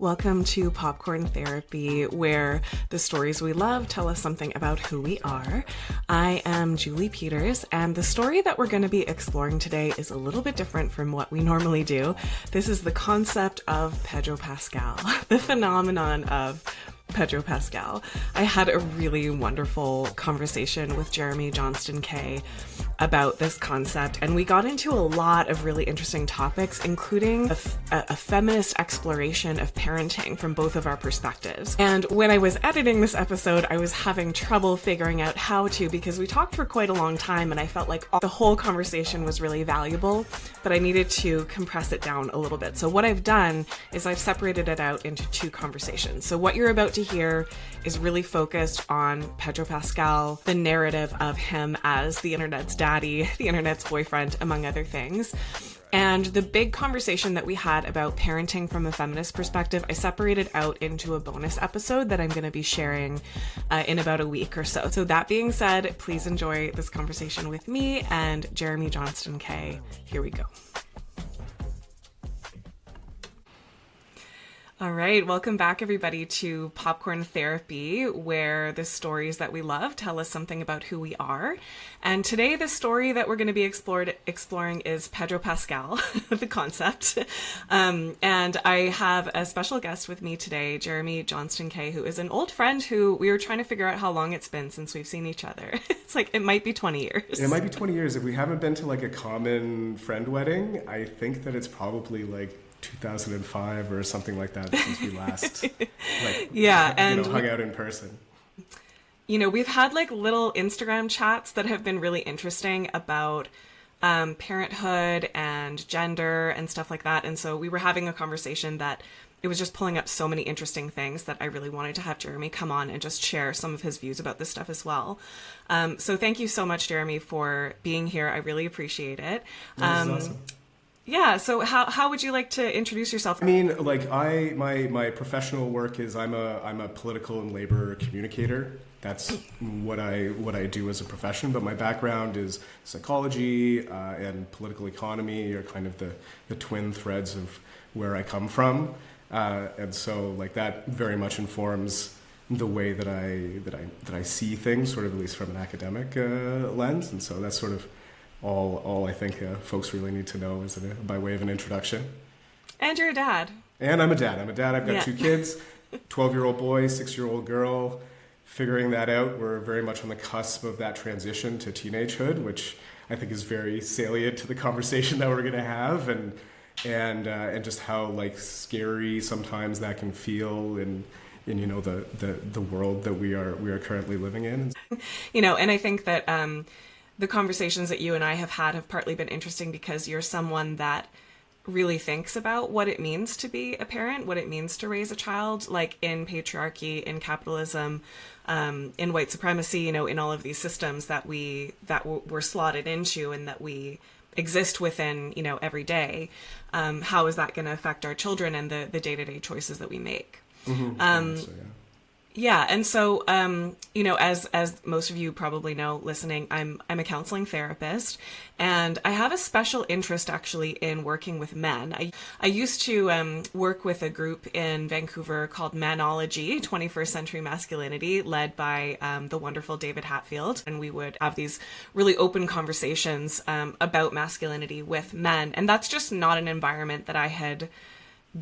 Welcome to Popcorn Therapy, where the stories we love tell us something about who we are. I am Julie Peters, and the story that we're going to be exploring today is a little bit different from what we normally do. This is the concept of Pedro Pascal, the phenomenon of Pedro Pascal. I had a really wonderful conversation with Jeremy Johnston-Kaye about this concept, and we got into a lot of really interesting topics, including a feminist exploration of parenting from both of our perspectives. And when I was editing this episode, I was having trouble figuring out how to, because we talked for quite a long time, and I felt like the whole conversation was really valuable, but I needed to compress it down a little bit. So what I've done is I've separated it out into two conversations. So what you're about to hear is really focused on Pedro Pascal, the narrative of him as the internet's daddy, the internet's boyfriend, among other things. And the big conversation that we had about parenting from a feminist perspective, I separated out into a bonus episode that I'm going to be sharing in about a week or so. So that being said, please enjoy this conversation with me and Jeremy Johnston-Kaye. Here we go. All right, welcome back everybody to Popcorn Therapy, where the stories that we love tell us something about who we are. And today the story that we're going to be exploring is Pedro Pascal, the concept. And I have a special guest with me today, Jeremy Johnston-Kaye, who is an old friend who we were trying to figure out how long it's been since we've seen each other. It's like, it might be 20 years. It might be 20 years. If we haven't been to like a common friend wedding, I think that it's probably like 2005 or something like that since we last hung out in person. You know, we've had like little Instagram chats that have been really interesting about parenthood and gender and stuff like that. And so we were having a conversation that it was just pulling up so many interesting things that I really wanted to have Jeremy come on and just share some of his views about this stuff as well. So thank you so much, Jeremy, for being here. I really appreciate it. This is awesome. Yeah, so how would you like to introduce yourself? I mean, like my professional work is I'm a political and labor communicator. That's what I do as a profession. But my background is psychology and political economy are kind of the twin threads of where I come from, and so like that very much informs the way that I see things, sort of at least from an academic lens. And so that's sort of all I think folks really need to know is by way of an introduction. And you're a dad. And I'm a dad. I've got two kids, 12-year-old boy, 6-year-old girl. Figuring that out, we're very much on the cusp of that transition to teenagehood, which I think is very salient to the conversation that we're going to have, and just how like scary sometimes that can feel in you know the world that we are currently living in. You know, and I think that the conversations that you and I have had have partly been interesting because you're someone that really thinks about what it means to be a parent, what it means to raise a child, like in patriarchy, in capitalism, in white supremacy, you know, in all of these systems that we're slotted into and that we exist within, you know, every day. How is that going to affect our children and the day-to-day choices that we make? Mm-hmm. Yeah. And so, you know, as most of you probably know listening, I'm a counseling therapist, and I have a special interest actually in working with men. I used to work with a group in Vancouver called Manology, 21st Century Masculinity, led by the wonderful David Hatfield. And we would have these really open conversations about masculinity with men. And that's just not an environment that I had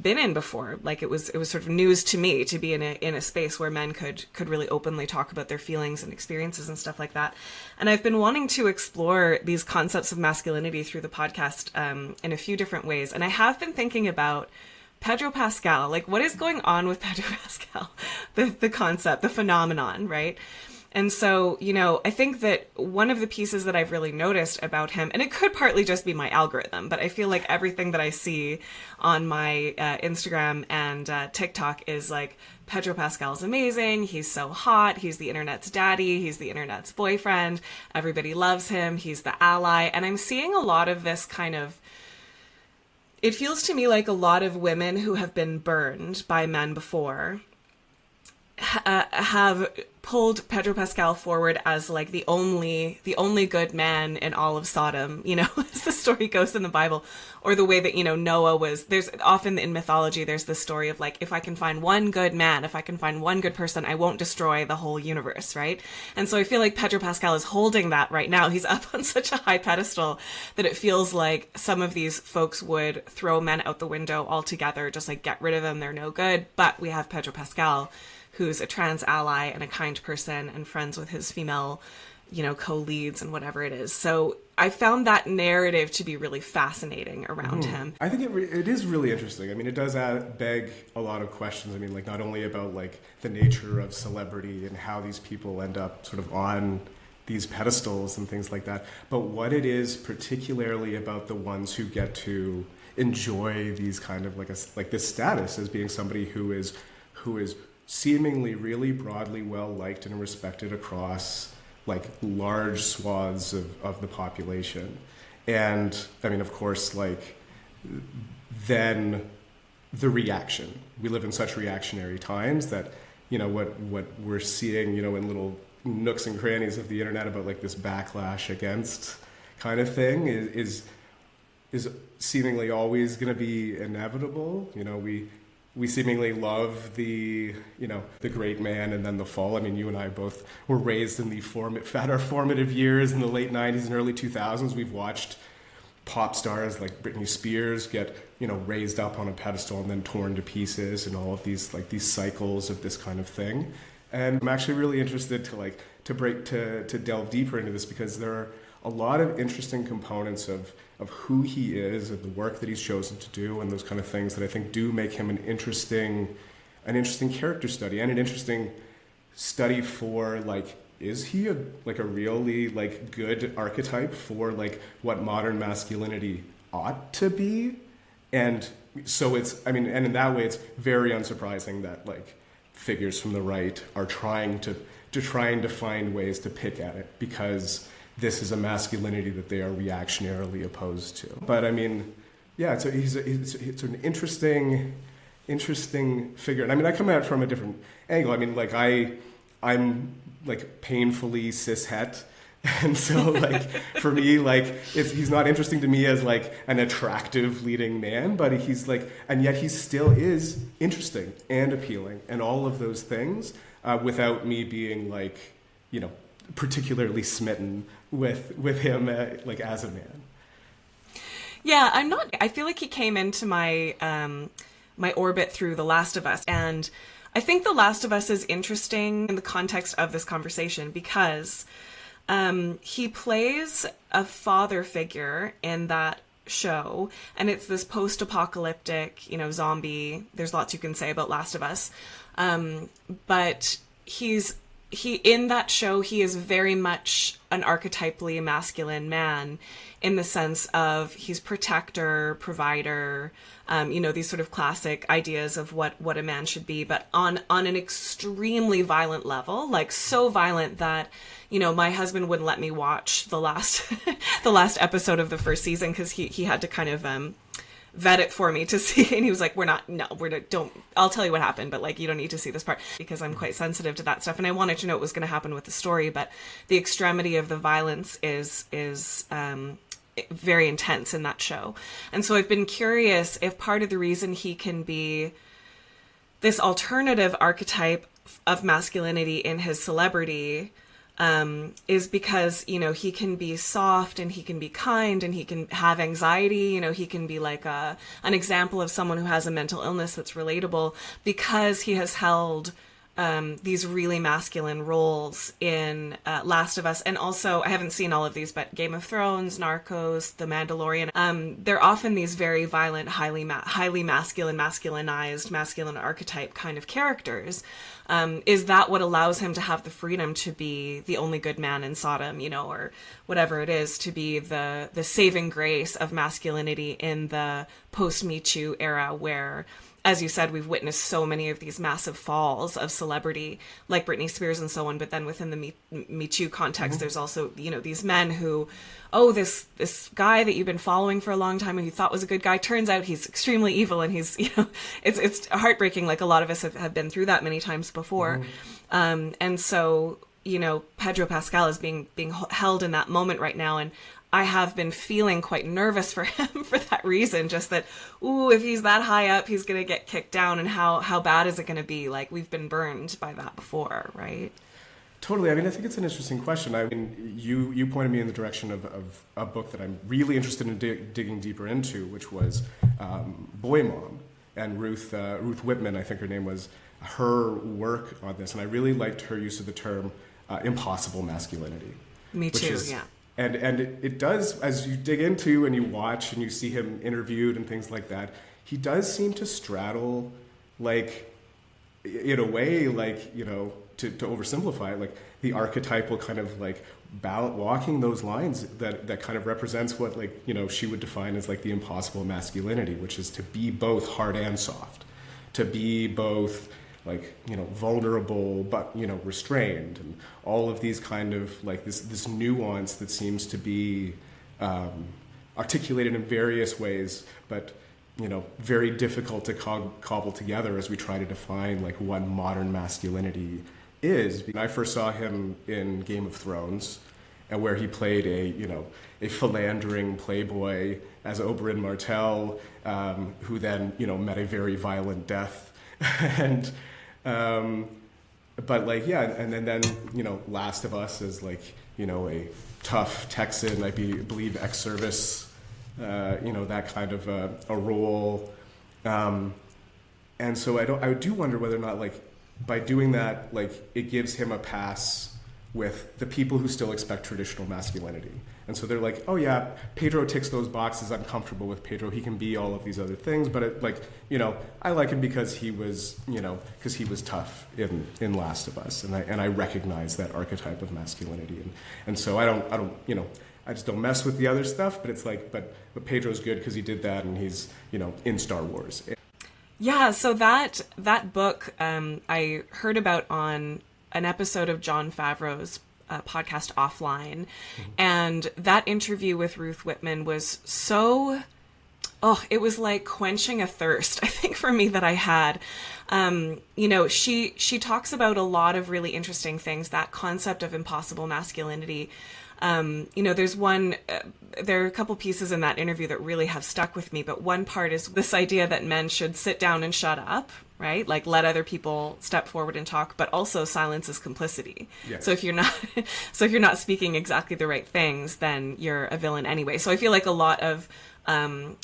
been in before. Like it was sort of news to me to be in a space where men could really openly talk about their feelings and experiences and stuff like that. And I've been wanting to explore these concepts of masculinity through the podcast in a few different ways. And I have been thinking about Pedro Pascal, like what is going on with Pedro Pascal, the concept, the phenomenon, right? And so, you know, I think that one of the pieces that I've really noticed about him, and it could partly just be my algorithm, but I feel like everything that I see on my Instagram and TikTok is like, Pedro Pascal's amazing. He's so hot. He's the internet's daddy. He's the internet's boyfriend. Everybody loves him. He's the ally. And I'm seeing a lot of this kind of, it feels to me like a lot of women who have been burned by men before have pulled Pedro Pascal forward as like the only good man in all of Sodom, as the story goes in the Bible, or the way that, Noah was. There's often in mythology, there's this story of like, if I can find one good man, if I can find one good person, I won't destroy the whole universe, right? And so I feel like Pedro Pascal is holding that right now. He's up on such a high pedestal that it feels like some of these folks would throw men out the window altogether, just like get rid of them, they're no good. But we have Pedro Pascal, who's a trans ally and a kind person and friends with his female, co-leads and whatever it is. So I found that narrative to be really fascinating around him. I think it is really interesting. I mean, it does beg a lot of questions. I mean, like not only about like the nature of celebrity and how these people end up sort of on these pedestals and things like that, but what it is particularly about the ones who get to enjoy these kind of like this status as being somebody who is seemingly really broadly well liked and respected across like large swaths of the population. And I mean, of course, like then the reaction. We live in such reactionary times that, what we're seeing, in little nooks and crannies of the internet about like this backlash against kind of thing is seemingly always going to be inevitable. We seemingly love the great man and then the fall. I mean, you and I both were raised in our formative years in the late 90s and early 2000s. We've watched pop stars like Britney Spears get, raised up on a pedestal and then torn to pieces, and all of these cycles of this kind of thing. And I'm actually really interested to delve deeper into this, because there are a lot of interesting components of who he is and the work that he's chosen to do and those kind of things that I think do make him an interesting character study, and an interesting study for like, is he a really like good archetype for like what modern masculinity ought to be? And so and in that way it's very unsurprising that like figures from the right are trying to find ways to pick at it, because this is a masculinity that they are reactionarily opposed to. But I mean, yeah, it's an interesting figure. And I mean, I come at it from a different angle. I mean, like I'm like painfully cishet. And so like for me, like he's not interesting to me as like an attractive leading man, but he's like, and yet he still is interesting and appealing and all of those things, without me being like, particularly smitten with him like as a man. Yeah, I feel like he came into my my orbit through The Last of Us, and I think The Last of Us is interesting in the context of this conversation because he plays a father figure in that show, and it's this post-apocalyptic, zombie. There's lots you can say about Last of Us, but he in that show, he is very much an archetypally masculine man, in the sense of he's protector, provider, these sort of classic ideas of what a man should be, but on an extremely violent level, like so violent that, my husband wouldn't let me watch the last episode of the first season, because he had to kind of vet it for me to see, and he was like, don't, I'll tell you what happened, but like, you don't need to see this part, because I'm quite sensitive to that stuff, and I wanted to know what was going to happen with the story. But the extremity of the violence is very intense in that show. And so I've been curious if part of the reason he can be this alternative archetype of masculinity in his celebrity is because, he can be soft and he can be kind and he can have anxiety, he can be like an example of someone who has a mental illness that's relatable, because he has held these really masculine roles in Last of Us. And also, I haven't seen all of these, but Game of Thrones, Narcos, The Mandalorian, they're often these very violent, highly masculinized, masculine archetype kind of characters. Is that what allows him to have the freedom to be the only good man in Sodom, or whatever it is, to be the saving grace of masculinity in the post-Me Too era, where as you said, we've witnessed so many of these massive falls of celebrity, like Britney Spears and so on. But then within the Me Too context, there's also, you know, these men who, oh, this guy that you've been following for a long time and you thought was a good guy, turns out he's extremely evil, and he's, you know, it's heartbreaking. Like, a lot of us have been through that many times before. And so, you know, Pedro Pascal is being held in that moment right now, and I have been feeling quite nervous for him for that reason. Just that, ooh, if he's that high up, he's going to get kicked down, and how bad is it going to be? Like, we've been burned by that before, right? Totally. I mean, I think it's an interesting question. I mean, you pointed me in the direction of a book that I'm really interested in digging deeper into, which was BoyMom, and Ruth Whippman, I think her name was, her work on this. And I really liked her use of the term impossible masculinity. Me too, yeah. And it does, as you dig into and you watch and you see him interviewed and things like that, he does seem to straddle, like, in a way, like, you know, to oversimplify it, like the archetypal kind of like walking those lines that kind of represents what, like, you know, she would define as like the impossible masculinity, which is to be both hard and soft, to be both, like, you know, vulnerable but, you know, restrained, and all of these kind of like this nuance that seems to be articulated in various ways, but, you know, very difficult to cobble together as we try to define like what modern masculinity is. I first saw him in Game of Thrones, and where he played a philandering playboy as Oberyn Martell, who then, you know, met a very violent death. And but like, yeah, and then you know, Last of Us is like, you know, a tough Texan, I believe ex-service, you know, that kind of a role, and so I do wonder whether or not, like, by doing that, like, it gives him a pass with the people who still expect traditional masculinity. And so they're like, oh yeah, Pedro ticks those boxes, I'm comfortable with Pedro, he can be all of these other things, but it, like, you know, I like him because he was, you know, because he was tough in Last of Us, and I recognize that archetype of masculinity, and so I don't, you know, I just don't mess with the other stuff, but it's like, but Pedro's good because he did that, and he's, you know, in Star Wars. Yeah, so that book I heard about on an episode of Jon Favreau's podcast Offline, and that interview with Ruth Whippman was so, it was like quenching a thirst, I think, for me, that I had. You know, she talks about a lot of really interesting things, that concept of impossible masculinity. You know, there are a couple pieces in that interview that really have stuck with me, but one part is this idea that men should sit down and shut up, right? Like, let other people step forward and talk, but also silence is complicity. Yes. So if you're not speaking exactly the right things, then you're a villain anyway. So I feel like a lot of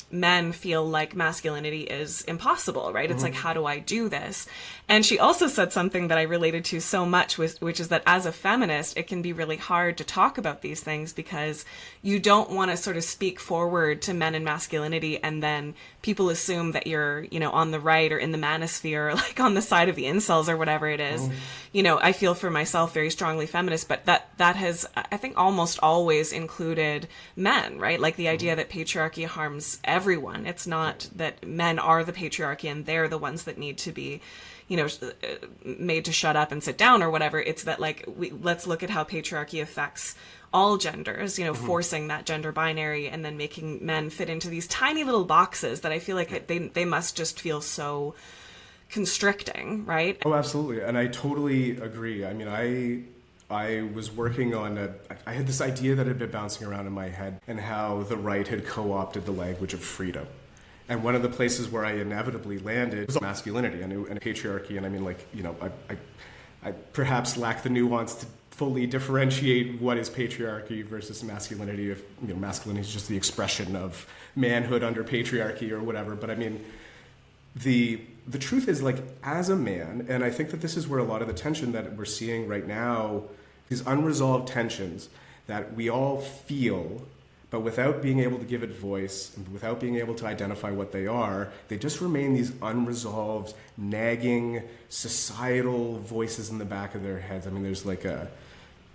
men feel like masculinity is impossible, right? It's like, how do I do this? And she also said something that I related to so much, which is that as a feminist, it can be really hard to talk about these things because you don't want to sort of speak forward to men and masculinity, and then people assume that you're, you know, on the right or in the manosphere, or like on the side of the incels or whatever it is. You know, I feel for myself very strongly feminist, but that has, I think, almost always included men, right? Like the idea that patriarchy harms everyone. It's not that men are the patriarchy and they're the ones that need to be, you know, made to shut up and sit down or whatever. It's that, like, let's look at how patriarchy affects all genders, you know, forcing that gender binary and then making men fit into these tiny little boxes that I feel like they must just feel so constricting, right? Oh, absolutely. And I totally agree. I mean, I was working on I had this idea that had been bouncing around in my head, and how the right had co-opted the language of freedom. And one of the places where I inevitably landed was masculinity and patriarchy. And I mean, like, you know, I perhaps lack the nuance to fully differentiate what is patriarchy versus masculinity, if, you know, masculinity is just the expression of manhood under patriarchy or whatever. But I mean, the truth is, like, as a man, and I think that this is where a lot of the tension that we're seeing right now, these unresolved tensions that we all feel, but without being able to give it voice, and without being able to identify what they are, they just remain these unresolved, nagging, societal voices in the back of their heads. I mean, there's like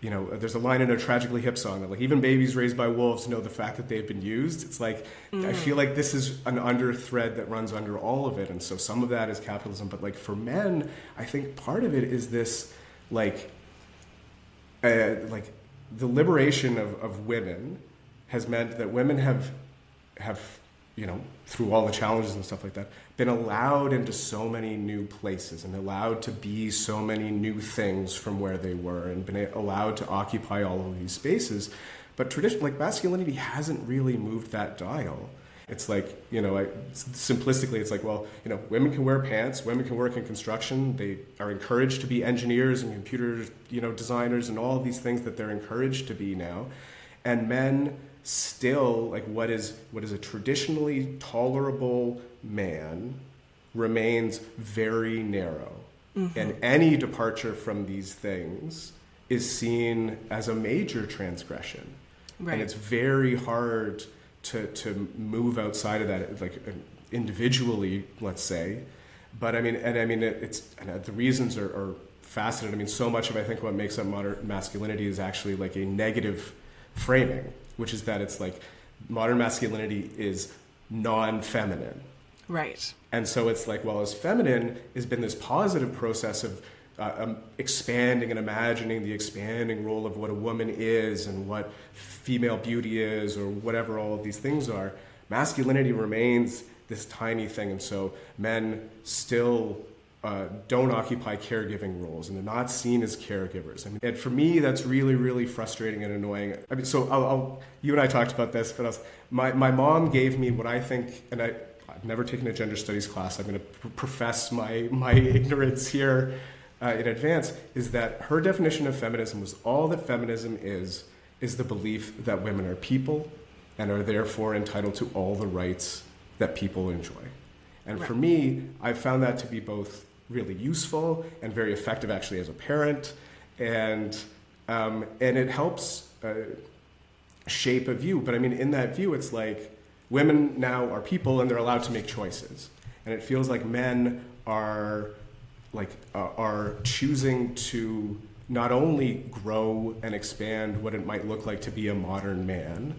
there's a line in a Tragically Hip song that like even babies raised by wolves know the fact that they've been used. It's like, I feel like this is an under thread that runs under all of it. And so some of that is capitalism, but like for men, I think part of it is this like the liberation of women has meant that women have through all the challenges and stuff like that, been allowed into so many new places and allowed to be so many new things from where they were and been allowed to occupy all of these spaces. But traditionally, like masculinity hasn't really moved that dial. It's like, simplistically, it's like, well, women can wear pants, women can work in construction, they are encouraged to be engineers and computer, designers and all of these things that they're encouraged to be now. And men still, like what is a traditionally tolerable man remains very narrow. Mm-hmm. And any departure from these things is seen as a major transgression. Right. And it's very hard to move outside of that, like individually, let's say. But the reasons are faceted. I mean, so much of I think what makes up modern masculinity is actually like a negative framing, which is that it's like modern masculinity is non-feminine. Right. And so it's like, well, as feminine has been this positive process of expanding and imagining the expanding role of what a woman is and what female beauty is or whatever all of these things are, masculinity remains this tiny thing. And so men still don't occupy caregiving roles and they're not seen as caregivers. I mean, and for me, that's really, really frustrating and annoying. I mean, so you and I talked about this, but my mom gave me what I think, and I've never taken a gender studies class. I'm going to profess my ignorance here in advance, is that her definition of feminism was all that feminism is the belief that women are people and are therefore entitled to all the rights that people enjoy. And right. For me, I found that to be both really useful and very effective actually as a parent. And it helps shape a view. But I mean, in that view, it's like women now are people and they're allowed to make choices. And it feels like men are choosing to not only grow and expand what it might look like to be a modern man,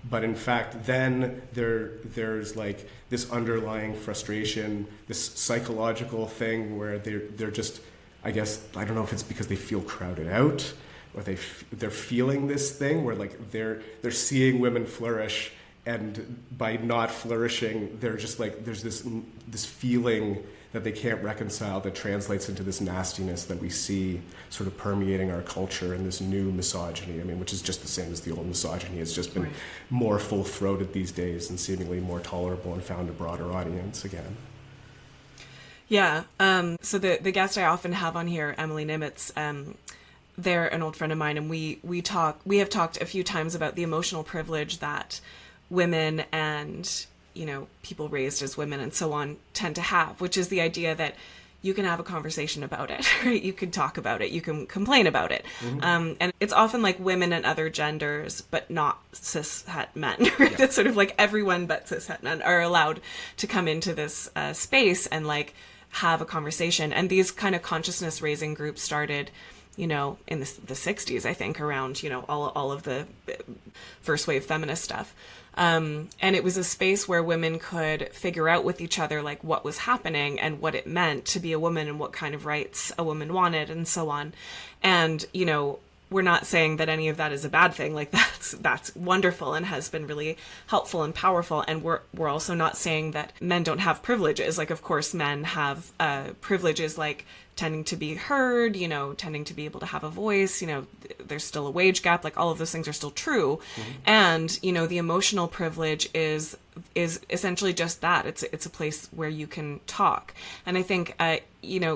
but in fact, then there's like this underlying frustration, this psychological thing where they're just, I guess, I don't know if it's because they feel crowded out or they're feeling this thing where like they're seeing women flourish, and by not flourishing, they're just like, there's this feeling that they can't reconcile that translates into this nastiness that we see sort of permeating our culture and this new misogyny, I mean, which is just the same as the old misogyny. It's just been right. More full-throated these days and seemingly more tolerable and found a broader audience again. Yeah. So the guest I often have on here, Emily Nimitz, they're an old friend of mine, and we have talked a few times about the emotional privilege that women and people raised as women and so on tend to have, which is the idea that you can have a conversation about it, right? You can talk about it, you can complain about it. Mm-hmm. And it's often like women and other genders, but not cis-het men, right? Yeah. It's sort of like everyone but cis-het men are allowed to come into this space and like have a conversation. And these kind of consciousness raising groups started in the 60s, I think, around, all of the first wave feminist stuff. And it was a space where women could figure out with each other, like, what was happening and what it meant to be a woman and what kind of rights a woman wanted and so on. And, we're not saying that any of that is a bad thing. Like, that's wonderful and has been really helpful and powerful. And we're also not saying that men don't have privileges. Like, of course, men have privileges like tending to be heard, tending to be able to have a voice, there's still a wage gap, like all of those things are still true. Mm-hmm. And, the emotional privilege is essentially just that. It's a place where you can talk. And I think,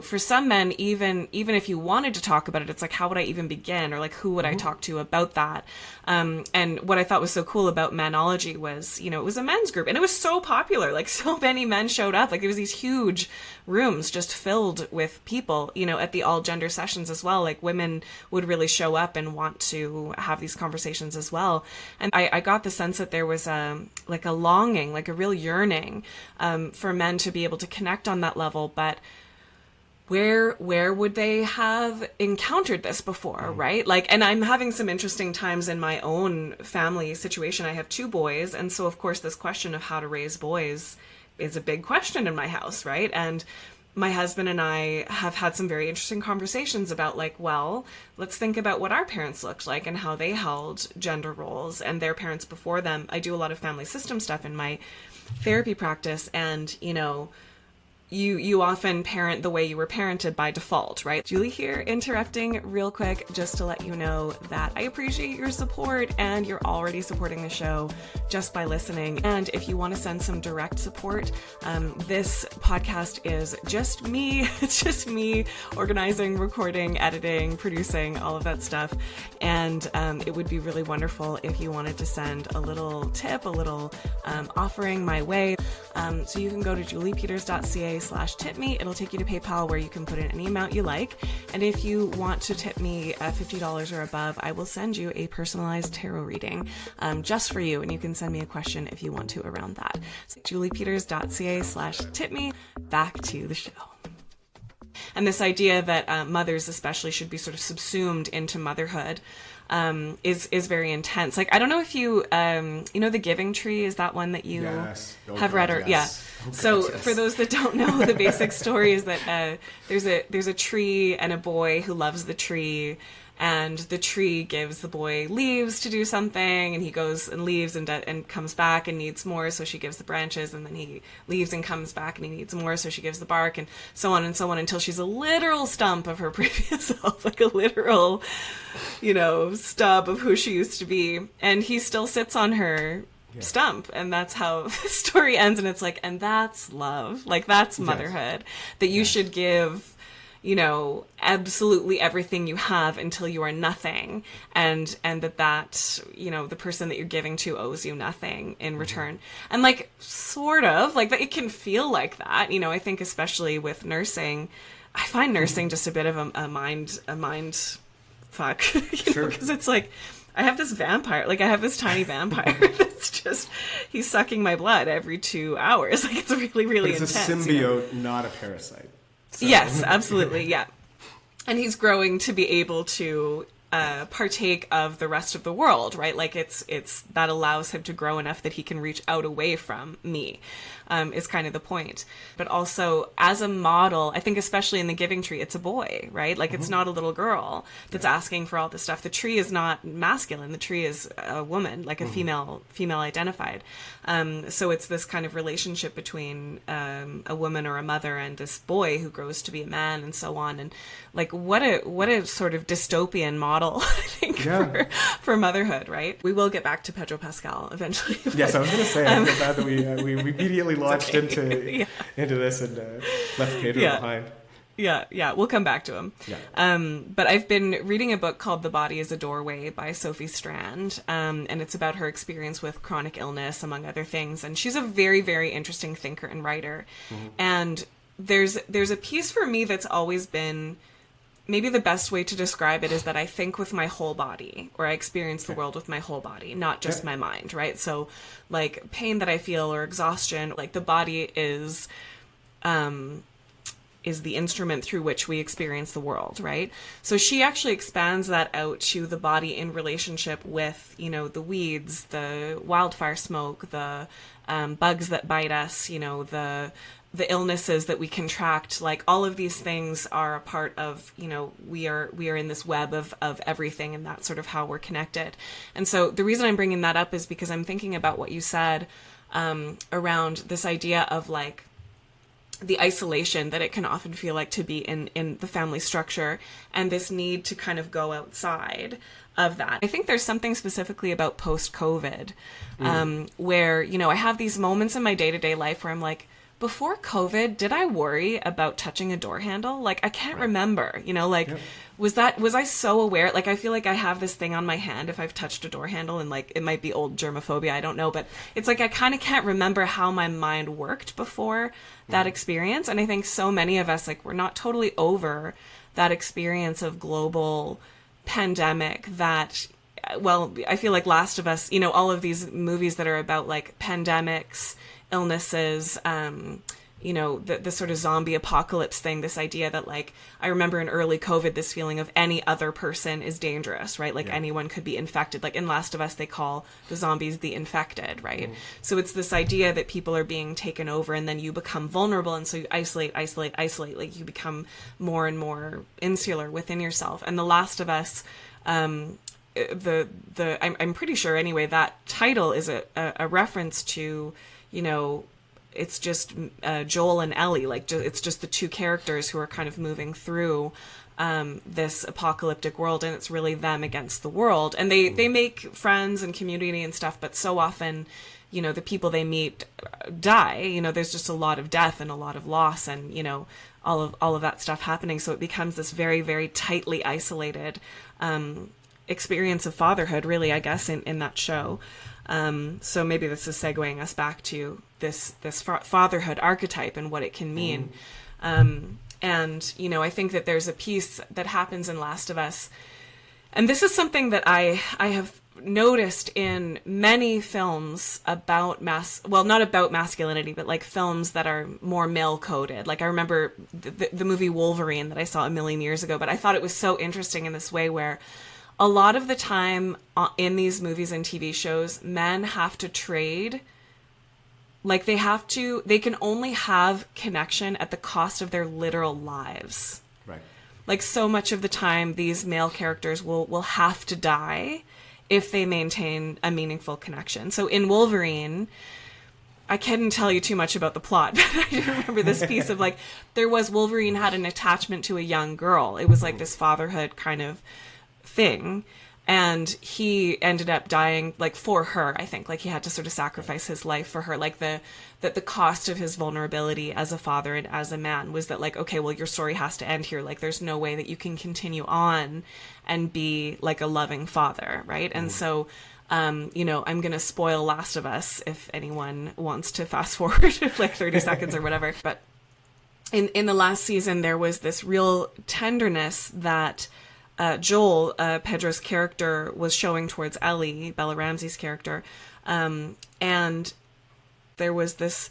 for some men, even if you wanted to talk about it, it's like, how would I even begin? Or like, who would I talk to about that? And what I thought was so cool about Manology was, it was a men's group and it was so popular. Like, so many men showed up. Like, there was these huge rooms just filled with people, at the all gender sessions as well. Like, women would really show up and want to have these conversations as well. And I got the sense that there was like a longing, like a real yearning for men to be able to connect on that level. But where would they have encountered this before, right? Like, and I'm having some interesting times in my own family situation. I have 2 boys, and so of course this question of how to raise boys is a big question in my house, right? And my husband and I have had some very interesting conversations about, like, well, let's think about what our parents looked like and how they held gender roles and their parents before them. I do a lot of family system stuff in my therapy practice, and, you know, you often parent the way you were parented by default, right? Julie here, interrupting real quick just to let you know that I appreciate your support, and you're already supporting the show just by listening. And if you want to send some direct support, this podcast is just me. It's just me organizing, recording, editing, producing, all of that stuff. And it would be really wonderful if you wanted to send a little tip, a little offering my way. So you can go to juliepeters.ca/tip me. It'll take you to PayPal, where you can put in any amount you like. And if you want to tip me $50 or above, I will send you a personalized tarot reading just for you. And you can send me a question if you want to around that. So juliepeters.ca/tip me. Back to the show. And this idea that mothers especially should be sort of subsumed into motherhood is very intense. Like, I don't know if you The Giving Tree, is that one that you have read? Or yes. So for those that don't know, the basic story is that there's a tree and a boy who loves the tree, and the tree gives the boy leaves to do something, and he goes and leaves and comes back and needs more, so she gives the branches, and then he leaves and comes back and he needs more, so she gives the bark, and so on, until she's a literal stump of her previous self, like a literal, stub of who she used to be, and he still sits on her stump, and that's how the story ends. And it's like, and that's love, like that's motherhood, that you should give absolutely everything you have until you are nothing, and that the person that you're giving to owes you nothing in return. And like, sort of like that, it can feel like that, I think especially with nursing, I find nursing just a bit of a mind fuck, because it's like, I have this vampire, like I have this tiny vampire that's just, he's sucking my blood every 2 hours. Like, it's really, really intense. It's a symbiote, not a parasite. So. Yes, absolutely. Yeah. And he's growing to be able to partake of the rest of the world, right? Like it's that allows him to grow enough that he can reach out away from me, is kind of the point. But also as a model, I think especially in The Giving Tree, it's a boy, right? Like it's not a little girl that's asking for all this stuff. The tree is not masculine. The tree is a woman, like a female identified. So it's this kind of relationship between a woman or a mother and this boy who grows to be a man, and so on. And like, what a sort of dystopian model, I think, for motherhood, right? We will get back to Pedro Pascal eventually. Yes, I was going to say, I feel bad that we immediately launched into this and left Pedro behind. Yeah, we'll come back to him. Yeah. But I've been reading a book called The Body is a Doorway by Sophie Strand, and it's about her experience with chronic illness, among other things. And she's a very, very interesting thinker and writer. And there's a piece for me that's always been, maybe the best way to describe it is that I think with my whole body, or I experience the world with my whole body, not just my mind, right? So like pain that I feel or exhaustion, like the body is the instrument through which we experience the world, right? So she actually expands that out to the body in relationship with, the weeds, the wildfire smoke, the bugs that bite us, the illnesses that we contract. Like all of these things are a part of, we are in this web of everything, and that's sort of how we're connected. And so the reason I'm bringing that up is because I'm thinking about what you said around this idea of like the isolation that it can often feel like to be in the family structure, and this need to kind of go outside of that. I think there's something specifically about post-COVID where, I have these moments in my day-to-day life where I'm like, before COVID, did I worry about touching a door handle? Like, I can't remember, was I so aware? Like, I feel like I have this thing on my hand if I've touched a door handle, and like, it might be old germophobia, I don't know, but it's like, I kind of can't remember how my mind worked before that experience. And I think so many of us, like, we're not totally over that experience of global pandemic that, well, I feel like Last of Us, all of these movies that are about like pandemics, illnesses, the sort of zombie apocalypse thing, this idea that like, I remember in early COVID, this feeling of any other person is dangerous, right? Like anyone could be infected. Like in Last of Us, they call the zombies the infected, right? So it's this idea that people are being taken over and then you become vulnerable. And so you isolate, like you become more and more insular within yourself. And The Last of Us, I'm pretty sure anyway, that title is a reference to, it's just Joel and Ellie. Like it's just the two characters who are kind of moving through this apocalyptic world, and it's really them against the world. And they make friends and community and stuff, but so often, the people they meet die. There's just a lot of death and a lot of loss, and all of that stuff happening. So it becomes this very, very tightly isolated experience of fatherhood, really, I guess, in that show. So maybe this is segueing us back to this fatherhood archetype and what it can mean. And, I think that there's a piece that happens in Last of Us. And this is something that I have noticed in many films about not about masculinity, but like films that are more male coded. Like I remember the movie Wolverine that I saw a million years ago, but I thought it was so interesting in this way where a lot of the time in these movies and TV shows, men have to trade. Like they can only have connection at the cost of their literal lives. Right. Like so much of the time, these male characters will have to die if they maintain a meaningful connection. So in Wolverine, I couldn't tell you too much about the plot, but I do remember this piece of like, Wolverine had an attachment to a young girl. It was like this fatherhood kind of thing, and he ended up dying like for her. I think like he had to sort of sacrifice his life for her. Like the cost of his vulnerability as a father and as a man was that like, okay, well, your story has to end here. Like there's no way that you can continue on and be like a loving father, right? And so I'm going to spoil Last of Us if anyone wants to fast forward like 30 seconds or whatever. But in the last season, there was this real tenderness that Joel, Pedro's character, was showing towards Ellie, Bella Ramsey's character. And there was this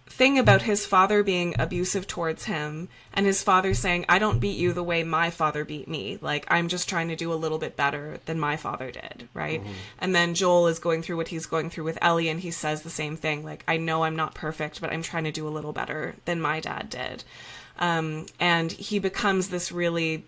thing about his father being abusive towards him, and his father saying, I don't beat you the way my father beat me. Like, I'm just trying to do a little bit better than my father did, right? And then Joel is going through what he's going through with Ellie, and he says the same thing. Like, I know I'm not perfect, but I'm trying to do a little better than my dad did. And he becomes this really...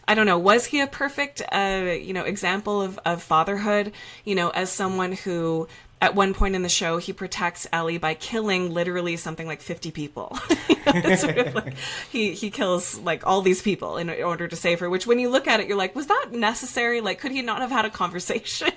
I don't know, was he a perfect, example of fatherhood? As someone who, at one point in the show, he protects Ellie by killing literally something like 50 people. It's sort of like he kills like all these people in order to save her, which when you look at it, you're like, was that necessary? Like, could he not have had a conversation,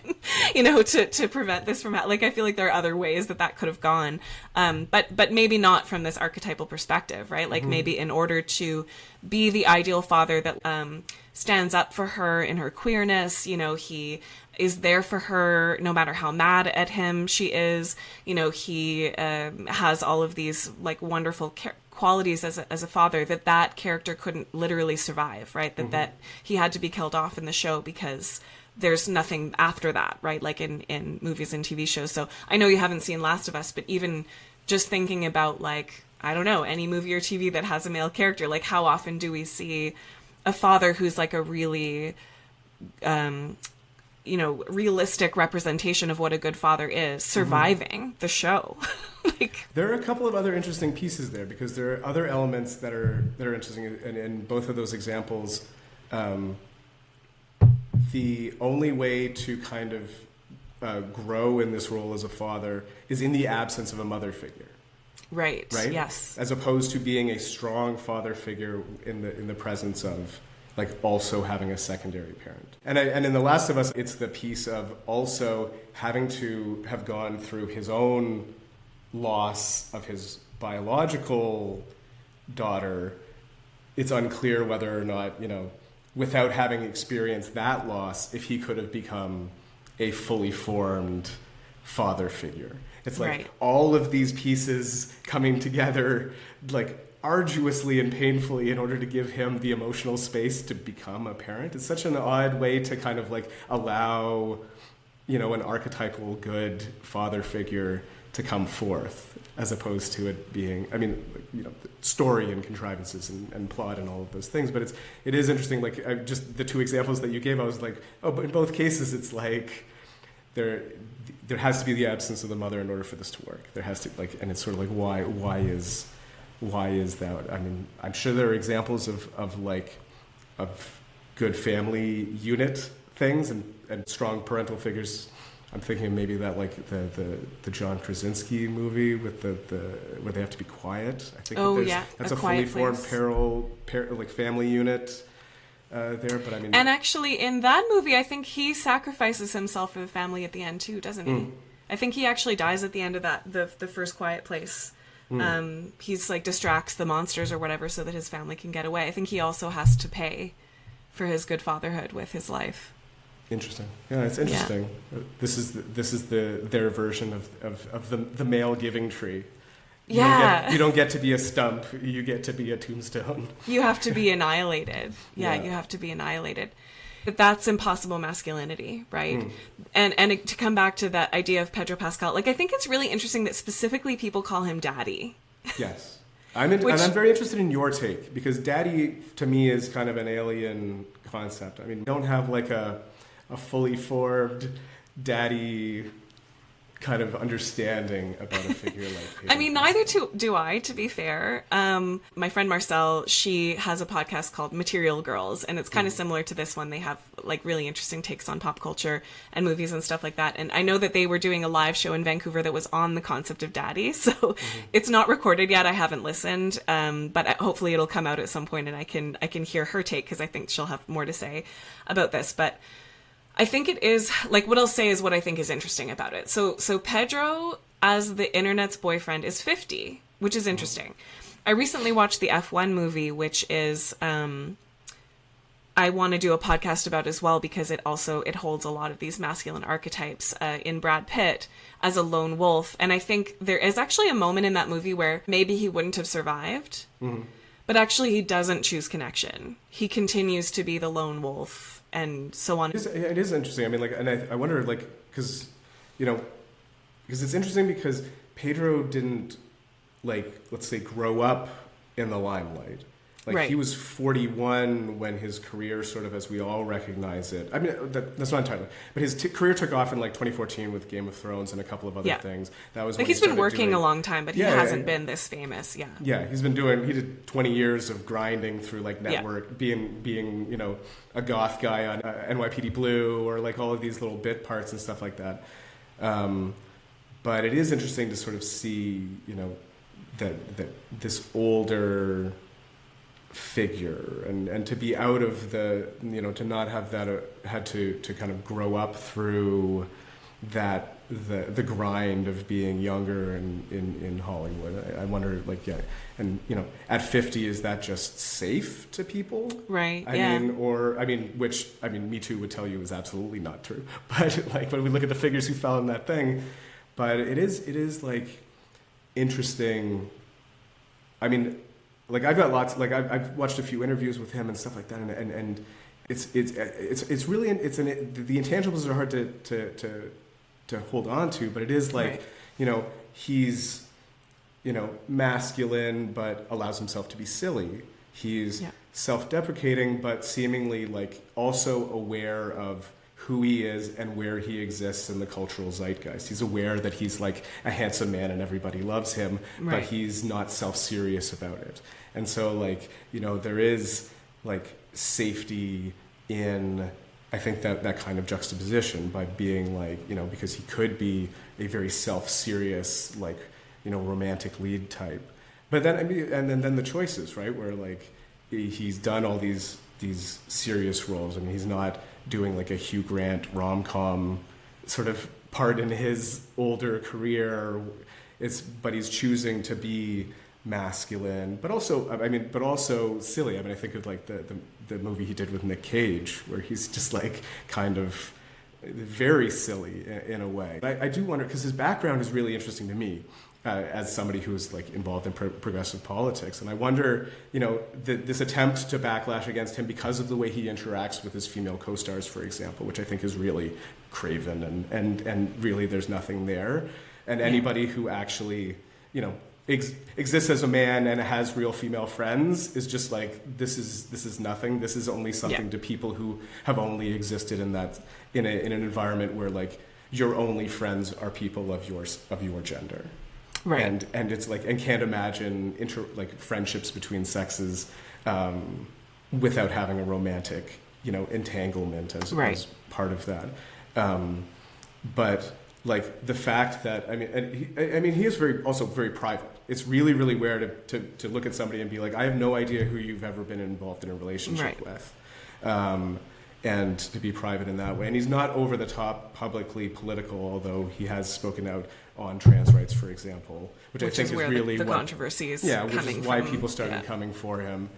to prevent this from like, I feel like there are other ways that could have gone. But maybe not from this archetypal perspective, right? Like maybe in order to be the ideal father that stands up for her in her queerness, he is there for her no matter how mad at him she is. He has all of these like wonderful qualities as a father that character couldn't literally survive, right? That he had to be killed off in the show because there's nothing after that, right? Like in movies and TV shows. So I know you haven't seen Last of Us, but even just thinking about like, I don't know, any movie or TV that has a male character, like how often do we see a father who's like a really, realistic representation of what a good father is surviving the show? Like, there are a couple of other interesting pieces there because there are other elements that are interesting in both of those examples. The only way to kind of grow in this role as a father is in the absence of a mother figure. Right. Yes. As opposed to being a strong father figure in the presence of like also having a secondary parent. And in The Last of Us, it's the piece of also having to have gone through his own loss of his biological daughter. It's unclear whether or not, without having experienced that loss, if he could have become a fully formed father figure. It's like all of these pieces coming together, like arduously and painfully in order to give him the emotional space to become a parent. It's such an odd way to kind of like allow, an archetypal good father figure to come forth, as opposed to it being, I mean, you know, story and contrivances and plot and all of those things. But it is interesting, like, just the two examples that you gave, I was like, oh, but in both cases, it's like there has to be the absence of the mother in order for this to work. There has to, like, and it's sort of like, why is that? I mean, I'm sure there are examples of good family unit things and strong parental figures. I'm thinking maybe that, like, the John Krasinski movie with the where they have to be quiet. I think that's a fully formed like family unit there. But I mean, and actually in that movie, I think he sacrifices himself for the family at the end too, doesn't he? I think he actually dies at the end of that the first Quiet Place. He's like distracts the monsters or whatever so that his family can get away. I think he also has to pay for his good fatherhood with his life. Interesting. Yeah, it's interesting. Yeah. This is their version of the male giving tree. You don't get to be a stump. You get to be a tombstone. You have to be annihilated. Yeah, you have to be annihilated. But that's impossible masculinity, right? And to come back to that idea of Pedro Pascal, like, I think it's really interesting that specifically people call him daddy. Yes. And I'm very interested in your take, because daddy to me is kind of an alien concept. I mean, we don't have like a fully formed daddy kind of understanding about a figure like Pedro. I mean, neither do I, to be fair. My friend Marcelle, she has a podcast called Material Girls, and it's kind of similar to this one. They have like really interesting takes on pop culture and movies and stuff like that. And I know that they were doing a live show in Vancouver that was on the concept of daddy. So it's not recorded yet. I haven't listened, but hopefully it'll come out at some point and I can hear her take, because I think she'll have more to say about this. But I think it is, like, what I'll say is what I think is interesting about it. So Pedro, as the internet's boyfriend, is 50, which is interesting. I recently watched the F1 movie, which is, I want to do a podcast about as well, because it holds a lot of these masculine archetypes in Brad Pitt as a lone wolf. And I think there is actually a moment in that movie where maybe he wouldn't have survived, but actually he doesn't choose connection. He continues to be the lone wolf. And so on. It is interesting. I mean, like, and I wonder, like, because it's interesting because Pedro didn't, like, let's say, grow up in the limelight. Like, he was 41 when his career, sort of as we all recognize it. I mean, that's not entirely. But his career took off in, like, 2014 with Game of Thrones and a couple of other things. That was like, he's been working a long time, but he hasn't been this famous. Yeah. Yeah, he did 20 years of grinding through, like, network, being you know, a goth guy on NYPD Blue, or, like, all of these little bit parts and stuff like that. But it is interesting to sort of see, you know, that this older figure and to be out of the, you know, to not have that had to kind of grow up through that the grind of being younger in Hollywood. I wonder, like, and you know, at 50, is that just safe to people? Right. I mean, which Me Too would tell you is absolutely not true. But, like, when we look at the figures who fell in that thing, but it is like interesting. I mean, like, I've got lots, like, I've watched a few interviews with him and stuff like that, and it's really, the intangibles are hard to hold on to, but it is like, you know, he's, you know, masculine but allows himself to be silly. He's self-deprecating but seemingly, like, also aware of who he is and where he exists in the cultural zeitgeist. He's aware that he's, like, a handsome man and everybody loves him, but he's not self-serious about it. And so, like, you know, there is, like, safety in, I think, that kind of juxtaposition by being, like, you know, because he could be a very self-serious, like, you know, romantic lead type. But then, I mean, and then the choices, right, where, like, he's done all these serious roles. I mean, he's not doing, like, a Hugh Grant rom-com sort of part in his older career. But he's choosing to be masculine, but also silly. I mean, I think of, like, the movie he did with Nick Cage, where he's just, like, kind of very silly in a way. I do wonder, because his background is really interesting to me as somebody who is, like, involved in progressive politics, and I wonder, you know, this attempt to backlash against him because of the way he interacts with his female co-stars, for example, which I think is really craven, and really there's nothing there. And anybody who actually, exists as a man and has real female friends is just like, this is nothing. This is only something to people who have only existed in an environment where like your only friends are people of your gender. Right. And it's like, and can't imagine friendships between sexes without having a romantic, entanglement as part of that. But like the fact that, he is very private. It's really, really weird to look at somebody and be like, I have no idea who you've ever been involved in a relationship with. And to be private in that way. And he's not over the top publicly political, although he has spoken out on trans rights, for example, which I think is really the controversy is coming which is why people started coming for him.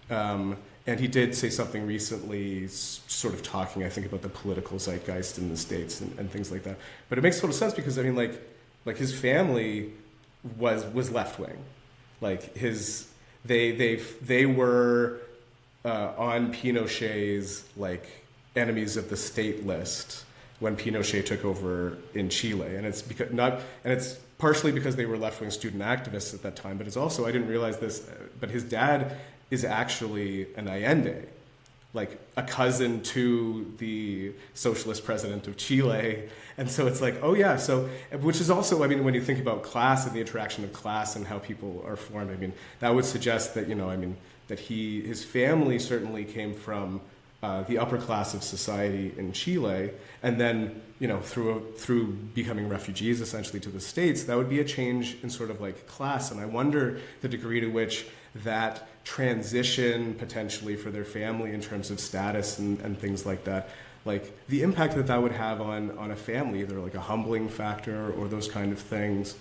And he did say something recently, sort of talking, I think, about the political zeitgeist in the States and things like that. But it makes total sense because, like his family was left wing, like they were on Pinochet's like enemies of the state list when Pinochet took over in Chile, and it's partially because they were left wing student activists at that time, but it's also, I didn't realize this, but his dad is actually an Allende, like a cousin to the socialist president of Chile. And so it's like, which is also, when you think about class and the interaction of class and how people are formed, that would suggest that, that his family certainly came from the upper class of society in Chile, and then, through becoming refugees essentially to the States, that would be a change in sort of like class. And I wonder the degree to which that transition potentially for their family in terms of status and things like that, like the impact that would have on a family, either like a humbling factor or those kind of things.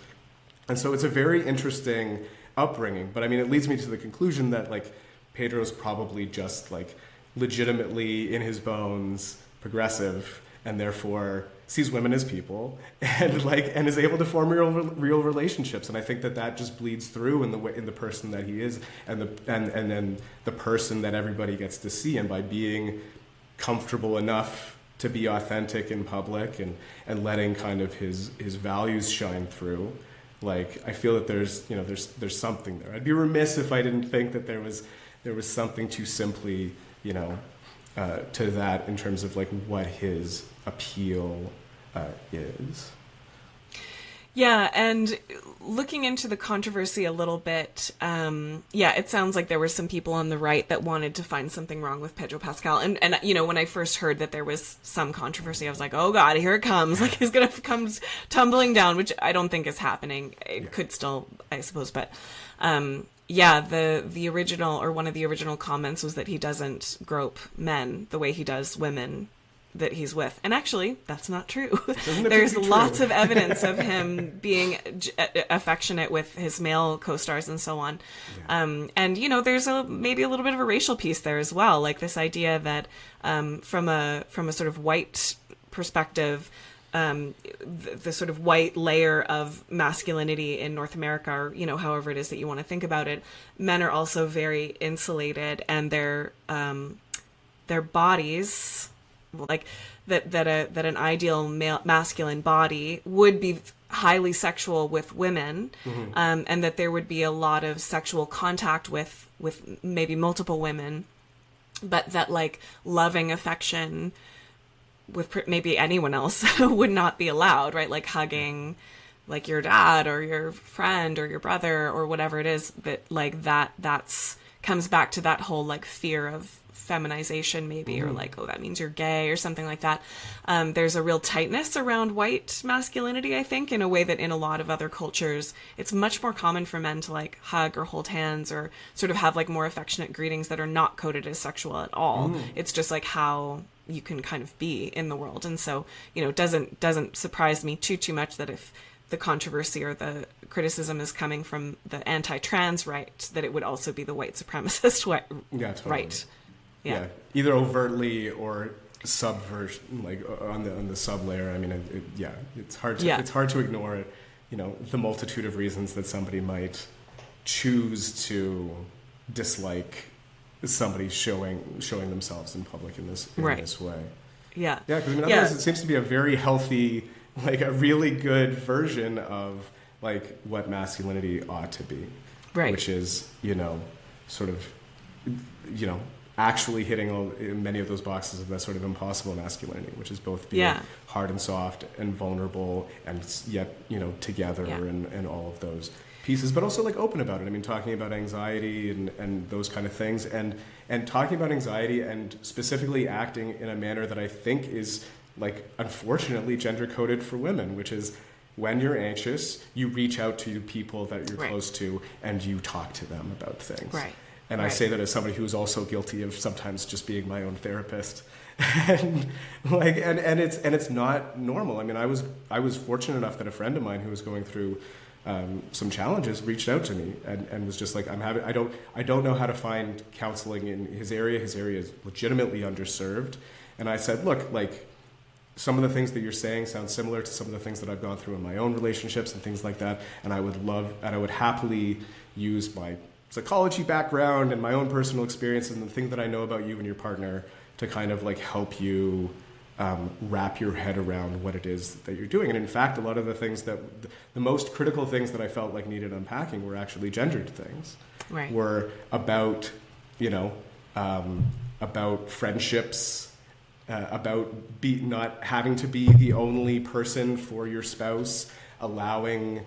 And so it's a very interesting upbringing. But it leads me to the conclusion that like Pedro's probably just like legitimately in his bones progressive, and therefore sees women as people and is able to form real relationships. And I think that just bleeds through in the person that he is, and then the person that everybody gets to see. And by being comfortable enough to be authentic in public and letting kind of his values shine through, like I feel that there's something there. I'd be remiss if I didn't think that there was something to simply to that in terms of like what his appeal is. Yeah, and looking into the controversy a little bit, it sounds like there were some people on the right that wanted to find something wrong with Pedro Pascal. And when I first heard that there was some controversy, I was like, oh God, here it comes. Like he's going to come tumbling down, which I don't think is happening. It could still, I suppose, but the original, or one of the original comments was that he doesn't grope men the way he does women that he's with. And actually, that's not true. There's lots of evidence of him being affectionate with his male co-stars and so on. Yeah. And, there's maybe a little bit of a racial piece there as well. Like this idea that from a sort of white perspective, the sort of white layer of masculinity in North America, or, however it is that you want to think about it, men are also very insulated, and their bodies, like that an ideal male masculine body would be highly sexual with women, and that there would be a lot of sexual contact with maybe multiple women, but that like loving affection with maybe anyone else would not be allowed, right? Like hugging like your dad or your friend or your brother or whatever it is, that like that's comes back to that whole like fear of feminization maybe, or like, oh, that means you're gay or something like that. There's a real tightness around white masculinity, I think, in a way that in a lot of other cultures, it's much more common for men to like hug or hold hands or sort of have like more affectionate greetings that are not coded as sexual at all. It's just like how you can kind of be in the world. And so, it doesn't surprise me too much that if the controversy or the criticism is coming from the anti-trans right, that it would also be the white supremacist right. Yeah. Either overtly or subversion, like on the sub layer. It's hard to ignore it. The multitude of reasons that somebody might choose to dislike somebody showing themselves in public in this way. Yeah. Yeah, because it seems to be a very healthy like a really good version of like what masculinity ought to be, right? Which is, sort of, actually hitting many of those boxes of that sort of impossible masculinity, which is both being hard and soft and vulnerable and yet, together and all of those pieces, but also like open about it. I mean, talking about anxiety and those kind of things, and talking about anxiety and specifically acting in a manner that I think is like, unfortunately, gender coded for women, which is when you're anxious, you reach out to people that you're close to and you talk to them about things. Right. And I say that as somebody who's also guilty of sometimes just being my own therapist. and it's not normal. I mean, I was fortunate enough that a friend of mine who was going through some challenges reached out to me and was just like, I don't know how to find counseling in his area. His area is legitimately underserved. And I said, look, like, some of the things that you're saying sound similar to some of the things that I've gone through in my own relationships and things like that. And I would happily use my psychology background and my own personal experiences and the thing that I know about you and your partner to kind of like help you wrap your head around what it is that you're doing. And in fact, a lot of the things the most critical things that I felt like needed unpacking were actually gendered things. Right. Were about, about friendships, about not having to be the only person for your spouse, allowing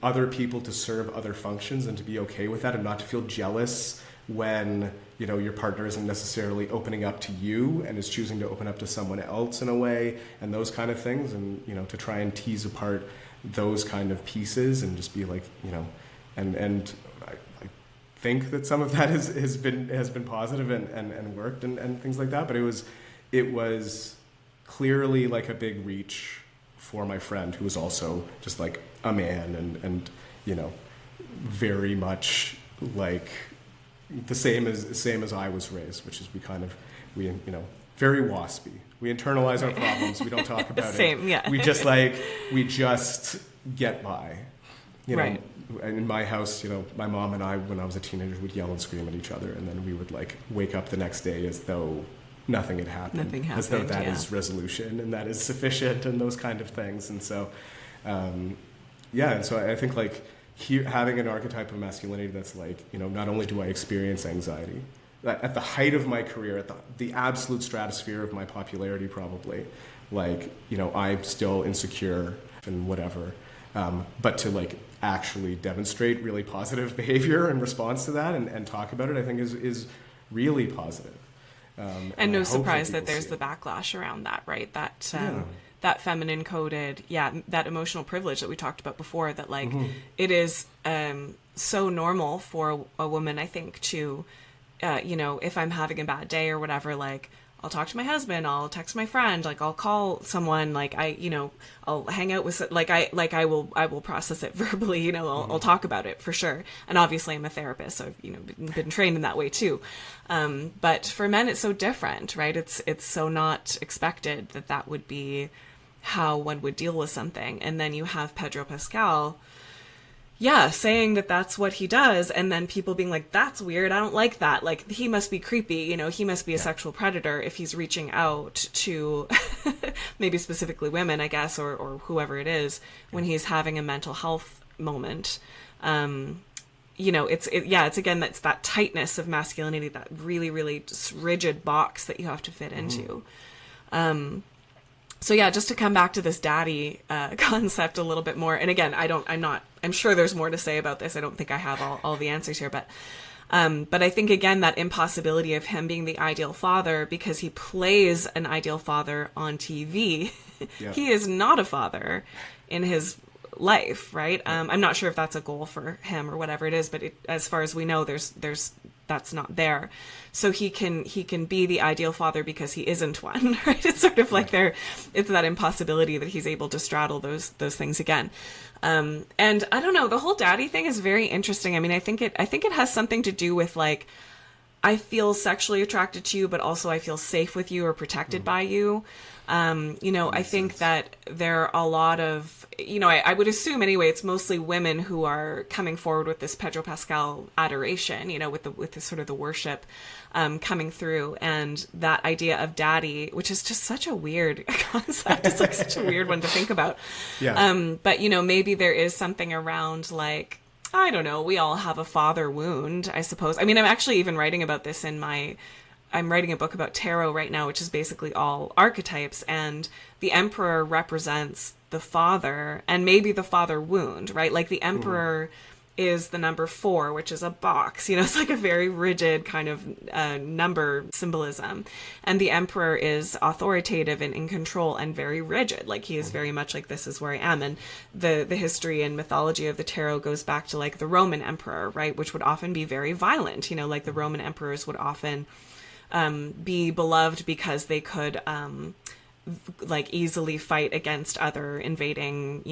other people to serve other functions and to be okay with that and not to feel jealous when, your partner isn't necessarily opening up to you and is choosing to open up to someone else in a way, and those kind of things, and, to try and tease apart those kind of pieces and just be like, and I think that some of that has been positive and worked and things like that, but it was clearly like a big reach for my friend who was also just like a man and very much like the same as I was raised, which is we very waspy. We internalize our problems. We don't talk about Same, it. Yeah. We just get by. Right. In my house, my mom and I, when I was a teenager, would yell and scream at each other, and then we would like wake up the next day as though nothing had happened. As though that is resolution and that is sufficient and those kind of things. And so, and so I think like here, having an archetype of masculinity that's like, not only do I experience anxiety, at the height of my career, at the absolute stratosphere of my popularity probably, like, I'm still insecure and whatever, but to like actually demonstrate really positive behavior in response to that and talk about it, I think is really positive. And no surprise that there's the backlash around that, right? That feminine coded, that emotional privilege that we talked about before, that like it is so normal for a woman, I think, to, if I'm having a bad day or whatever, like I'll talk to my husband, I'll text my friend, like I'll call someone, like I'll hang out with, I will process it verbally, I'll talk about it for sure. And obviously I'm a therapist, so I've, been trained in that way too. But for men, it's so different, right? It's so not expected that would be how one would deal with something. And then you have Pedro Pascal, saying that that's what he does, and then people being like, that's weird, I don't like that, like he must be creepy, he must be a sexual predator if he's reaching out to maybe specifically women, I guess, or whoever it is, when he's having a mental health moment. It's again, that's that tightness of masculinity, that really, really just rigid box that you have to fit into. So just to come back to this daddy concept a little bit more, and again, I'm sure there's more to say about this. I don't think I have all the answers here, but I think again, that impossibility of him being the ideal father, because he plays an ideal father on TV. He is not a father in his life, right? I'm not sure if that's a goal for him or whatever it is, but as far as we know, there's that's not there. So he can be the ideal father because he isn't one, right? It's sort of like it's that impossibility that he's able to straddle those things again. And I don't know, the whole daddy thing is very interesting. I mean, I think it has something to do with like I feel sexually attracted to you, but also I feel safe with you or protected by you. I think that there are a lot of, I would assume anyway, it's mostly women who are coming forward with this Pedro Pascal adoration, with the sort of the worship coming through, and that idea of daddy, which is just such a weird concept. It's like such a weird one to think about. Yeah. But, maybe there is something around like, I don't know, we all have a father wound, I suppose. I mean, I'm actually even writing about this I'm writing a book about tarot right now, which is basically all archetypes, and the emperor represents the father and maybe the father wound, right? Like the emperor is the number 4, which is a box, it's like a very rigid kind of number symbolism. And the emperor is authoritative and in control and very rigid. Like he is very much like, this is where I am. And the history and mythology of the tarot goes back to like the Roman emperor, right? Which would often be very violent. Like the Roman emperors would often be beloved because they could like easily fight against other invading,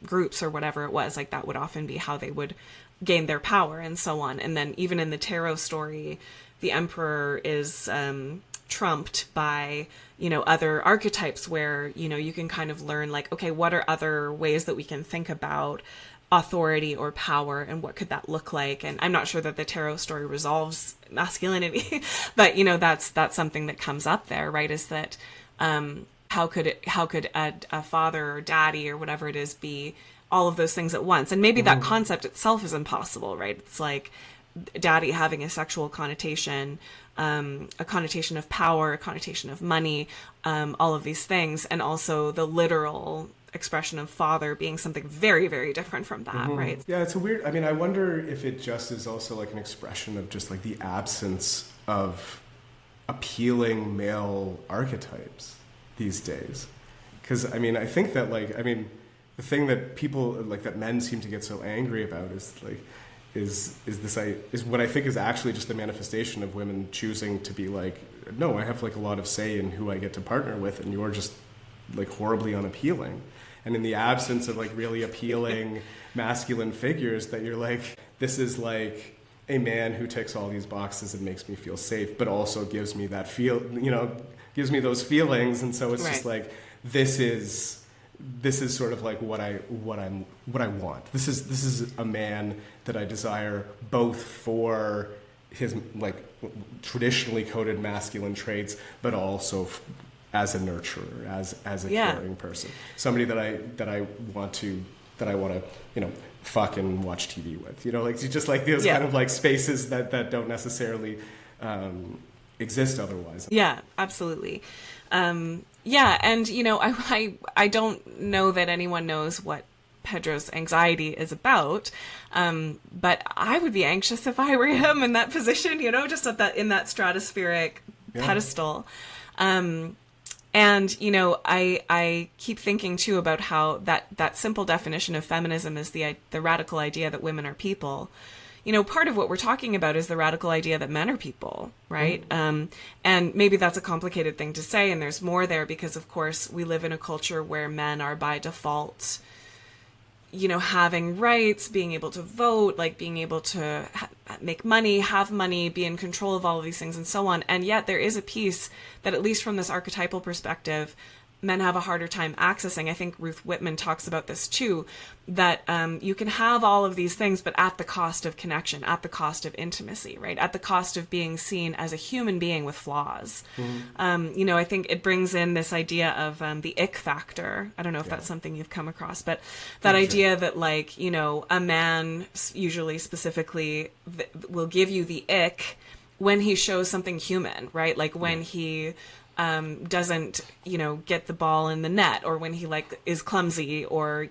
groups or whatever it was. Like that would often be how they would gain their power and so on. And then even in the tarot story, the emperor is trumped by, other archetypes where, you can kind of learn like, okay, what are other ways that we can think about authority or power, and what could that look like? And I'm not sure that the tarot story resolves masculinity, but that's something that comes up there, right? Is that how could a father or daddy or whatever it is be all of those things at once? And maybe that concept itself is impossible, right? It's like daddy having a sexual connotation, a connotation of power, a connotation of money, all of these things, and also the literal expression of father being something very, very different from that, right? Yeah, it's a weird, I wonder if it just is also like an expression of just like the absence of appealing male archetypes these days. Because, I think that the thing that people, like that men seem to get so angry about is like, is what I think is actually just the manifestation of women choosing to be like, no, I have like a lot of say in who I get to partner with, and you're just like horribly unappealing. And in the absence of like really appealing masculine figures, that you're like, this is like a man who ticks all these boxes and makes me feel safe, but also gives me that gives me those feelings. And so it's just like, this is sort of like what I want. This is a man that I desire, both for his like traditionally coded masculine traits, but also as a nurturer, as a caring person, somebody that I want to fuck and watch TV with, like just like those kind of like spaces that don't necessarily exist otherwise. Yeah, absolutely. And I don't know that anyone knows what Pedro's anxiety is about, but I would be anxious if I were him in that position, just in that stratospheric pedestal. And, I keep thinking, too, about how that simple definition of feminism is the radical idea that women are people. Part of what we're talking about is the radical idea that men are people, right? And maybe that's a complicated thing to say, and there's more there because, of course, we live in a culture where men are by default, having rights, being able to vote, like being able to make money, have money, be in control of all of these things and so on. And yet there is a piece that, at least from this archetypal perspective, men have a harder time accessing. I think Ruth Whippman talks about this too, that you can have all of these things, but at the cost of connection, at the cost of intimacy, right? At the cost of being seen as a human being with flaws. I think it brings in this idea of the ick factor. I don't know if that's something you've come across, but that idea that like, a man usually specifically will give you the ick when he shows something human, right? Like when he doesn't, get the ball in the net, or when he like is clumsy, or,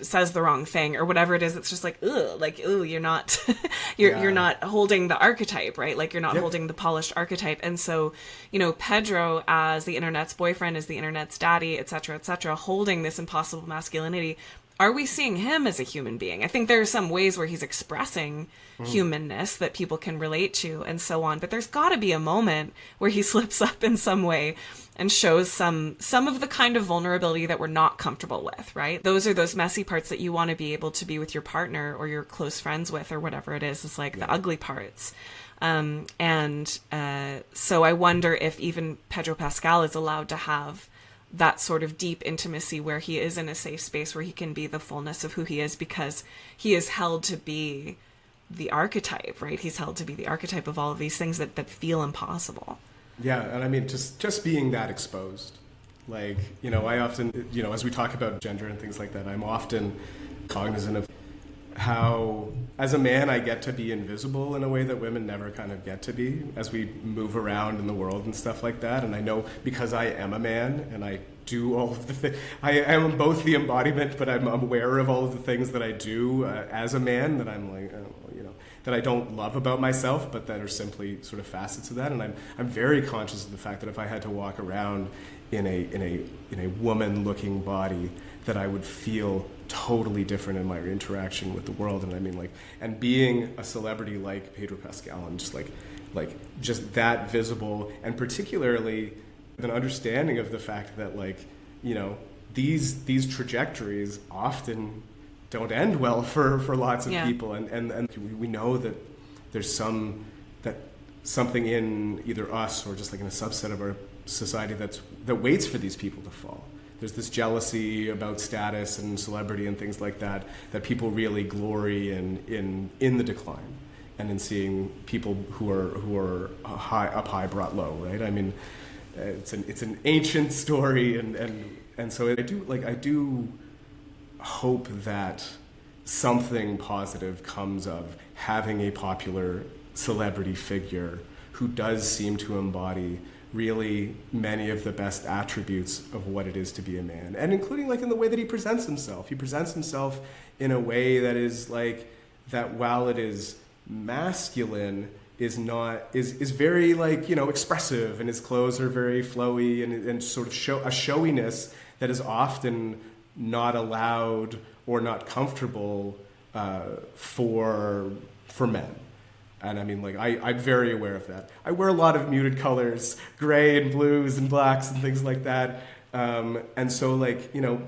says the wrong thing, or whatever it is. It's just like, you're not, you're not holding the archetype, right? Like you're not holding the polished archetype. And so, Pedro as the internet's boyfriend, as the internet's daddy, et cetera, holding this impossible masculinity. Are we seeing him as a human being? I think there are some ways where he's expressing humanness that people can relate to and so on. But there's got to be a moment where he slips up in some way and shows some of the kind of vulnerability that we're not comfortable with, right? Those are those messy parts that you want to be able to be with your partner or your close friends with or whatever it is. It's like the ugly parts. So I wonder if even Pedro Pascal is allowed to have that sort of deep intimacy where he is in a safe space where he can be the fullness of who he is, because he is held to be the archetype, right? He's held to be the archetype of all of these things that feel impossible. Yeah, and I mean, just being that exposed. Like, you know, I often, you know, as we talk about gender and things like that, I'm often cognizant of how, as a man, I get to be invisible in a way that women never kind of get to be as we move around in the world and stuff like that. And I know because I am a man and I do all of the things, I am both the embodiment, but I'm aware of all of the things that I do as a man that I'm like, you know, that I don't love about myself, but that are simply sort of facets of that. And I'm very conscious of the fact that if I had to walk around in a woman-looking body, that I would feel totally different in my interaction with the world. And I mean, like, and being a celebrity like Pedro Pascal, and just that visible, and particularly an understanding of the fact that, like, you know, these trajectories often don't end well for lots of people, and we know that there's something in either us or just like in a subset of our society that waits for these people to fall. There's this jealousy about status and celebrity and things like that people really glory in the decline, and in seeing people who are up high brought low, right? I mean, it's an ancient story, and so I do hope that something positive comes of having a popular celebrity figure who does seem to embody really many of the best attributes of what it is to be a man, and including like in the way that he presents himself. He presents himself in a way that is like that, while it is masculine, is very, like, you know, expressive, and his clothes are very flowy and sort of a showiness that is often not allowed or not comfortable for men. And I mean, like, I'm very aware of that. I wear a lot of muted colors, gray and blues and blacks and things like that. And so, like, you know,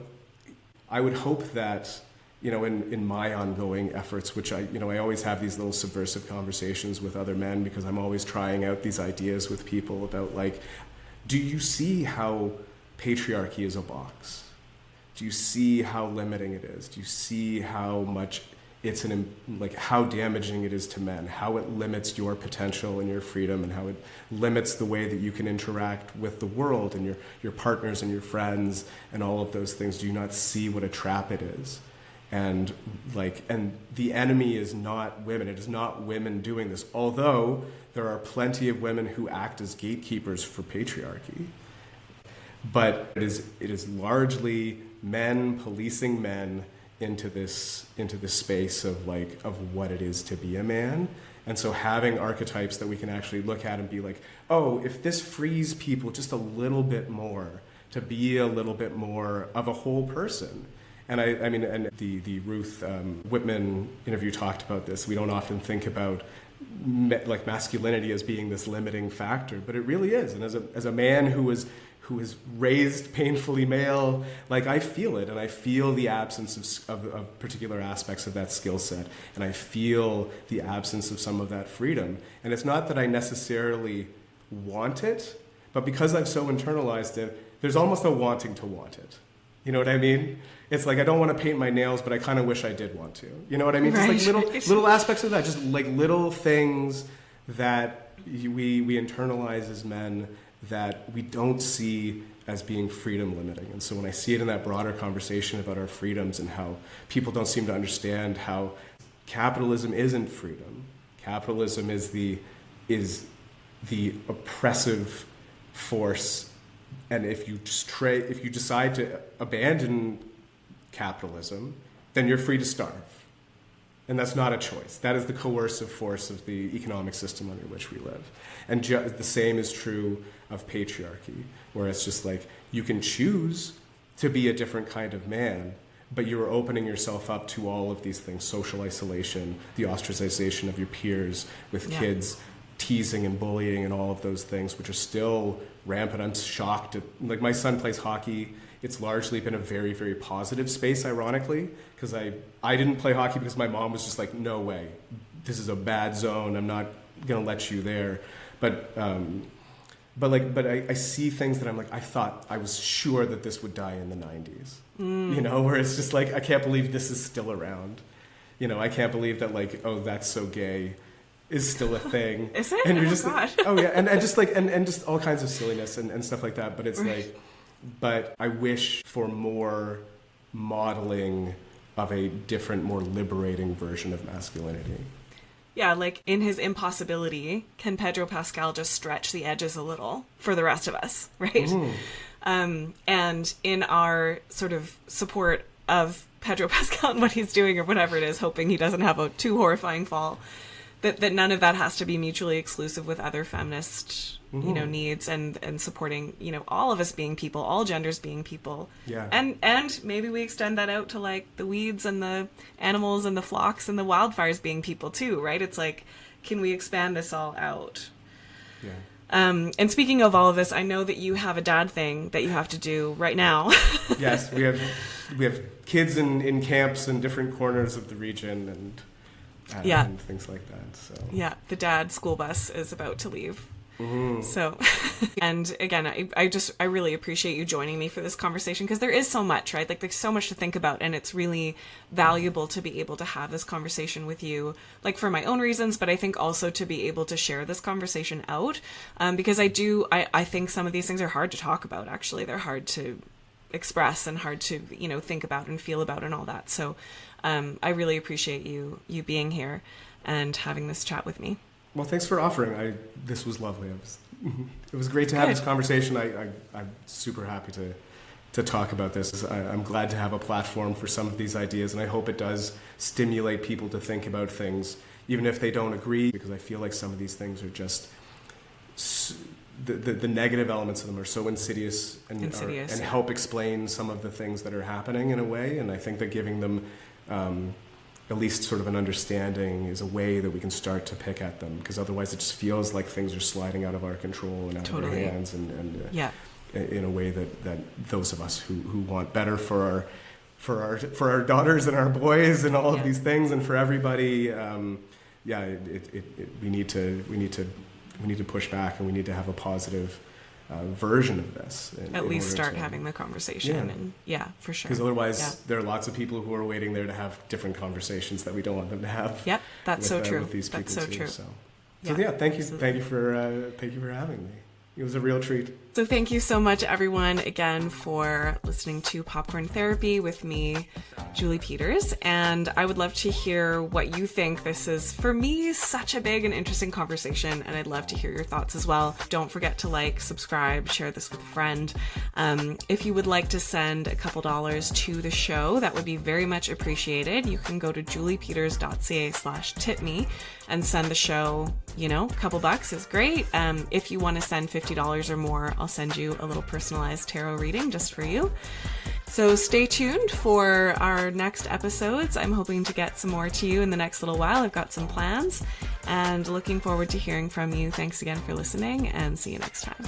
I would hope that, you know, in my ongoing efforts, which I always have these little subversive conversations with other men, because I'm always trying out these ideas with people about, like, do you see how patriarchy is a box? Do you see how limiting it is? Do you see how much it's how damaging it is to men, how it limits your potential and your freedom, and how it limits the way that you can interact with the world and your partners and your friends and all of those things? Do you not see what a trap it is? And the enemy is not women. It is not women doing this, although there are plenty of women who act as gatekeepers for patriarchy. But it is largely men policing men into this space of what it is to be a man. And so having archetypes that we can actually look at and be like, oh, if this frees people just a little bit more to be a little bit more of a whole person. And I mean, and the Ruth Whippman interview talked about this. We don't often think about masculinity as being this limiting factor, but it really is. And as a man who is raised painfully male, like, I feel it, and I feel the absence of particular aspects of that skill set, and I feel the absence of some of that freedom. And it's not that I necessarily want it, but because I've so internalized it, there's almost a wanting to want it. You know what I mean? It's like, I don't want to paint my nails, but I kind of wish I did want to. You know what I mean? Right. Just like little aspects of that, just like little things that we internalize as men that we don't see as being freedom limiting. And so when I see it in that broader conversation about our freedoms and how people don't seem to understand how capitalism isn't freedom. Capitalism is the oppressive force. And if you decide to abandon capitalism, then you're free to starve. And that's not a choice. That is the coercive force of the economic system under which we live. And the same is true of patriarchy, where it's just like, you can choose to be a different kind of man, but you're opening yourself up to all of these things: social isolation, the ostracization of your peers, with kids teasing and bullying and all of those things, which are still rampant. I'm shocked at, like, my son plays hockey. It's largely been a very, very positive space, ironically, because I didn't play hockey because my mom was just like, no way, this is a bad zone. I'm not gonna let you there. But I see things that I'm like, I was sure that this would die in the 90s, you know, where it's just like, I can't believe this is still around. You know, I can't believe that, like, oh, that's so gay is still a thing. Is it? And you're oh, just God. like, oh yeah, and just like, and just all kinds of silliness and stuff like that. But it's Right. like, but I wish for more modeling of a different, more liberating version of masculinity. Yeah, like in his impossibility, can Pedro Pascal just stretch the edges a little for the rest of us, right? And in our sort of support of Pedro Pascal and what he's doing or whatever it is, hoping he doesn't have a too horrifying fall, that none of that has to be mutually exclusive with other feminist, you know, needs and supporting, you know, all of us being people, all genders being people. Yeah. And maybe we extend that out to like the weeds and the animals and the flocks and the wildfires being people too, right? It's like, can we expand this all out? Yeah. And speaking of all of this, I know that you have a dad thing that you have to do right now. Yes, we have kids in camps in different corners of the region and things like that. So Yeah, the dad school bus is about to leave. So, and again, I really appreciate you joining me for this conversation, because there is so much, right? Like there's so much to think about, and it's really valuable to be able to have this conversation with you, like for my own reasons, but I think also to be able to share this conversation out, because I think some of these things are hard to talk about, actually. They're hard to express and hard to, you know, think about and feel about and all that. So, I really appreciate you being here and having this chat with me. Well, thanks for offering. This was lovely. It was great to have this conversation. I'm super happy to talk about this. I'm glad to have a platform for some of these ideas, and I hope it does stimulate people to think about things, even if they don't agree, because I feel like some of these things are just the negative elements of them are so insidious and help explain some of the things that are happening in a way. And I think that giving them at least sort of an understanding is a way that we can start to pick at them, because otherwise it just feels like things are sliding out of our control and out of our hands, and in a way that those of us who want better for our daughters and our boys and all of these things, and for everybody, we need to push back, and we need to have a positive version of this. At least start having the conversation. And for sure. Because otherwise there are lots of people who are waiting there to have different conversations that we don't want them to have. Yep, that's so true. With these people that's so too. true. So thank you for having me. It was a real treat. So thank you so much, everyone, again, for listening to Popcorn Therapy with me, Julie Peters. And I would love to hear what you think. This is, for me, such a big and interesting conversation, and I'd love to hear your thoughts as well. Don't forget to like, subscribe, share this with a friend. If you would like to send a couple dollars to the show, that would be very much appreciated. You can go to juliepeters.ca/tipme and send the show, a couple bucks is great. If you want to send $50 or more, I'll send you a little personalized tarot reading just for you. So stay tuned for our next episodes. I'm hoping to get some more to you in the next little while. I've got some plans and looking forward to hearing from you. Thanks again for listening, and see you next time.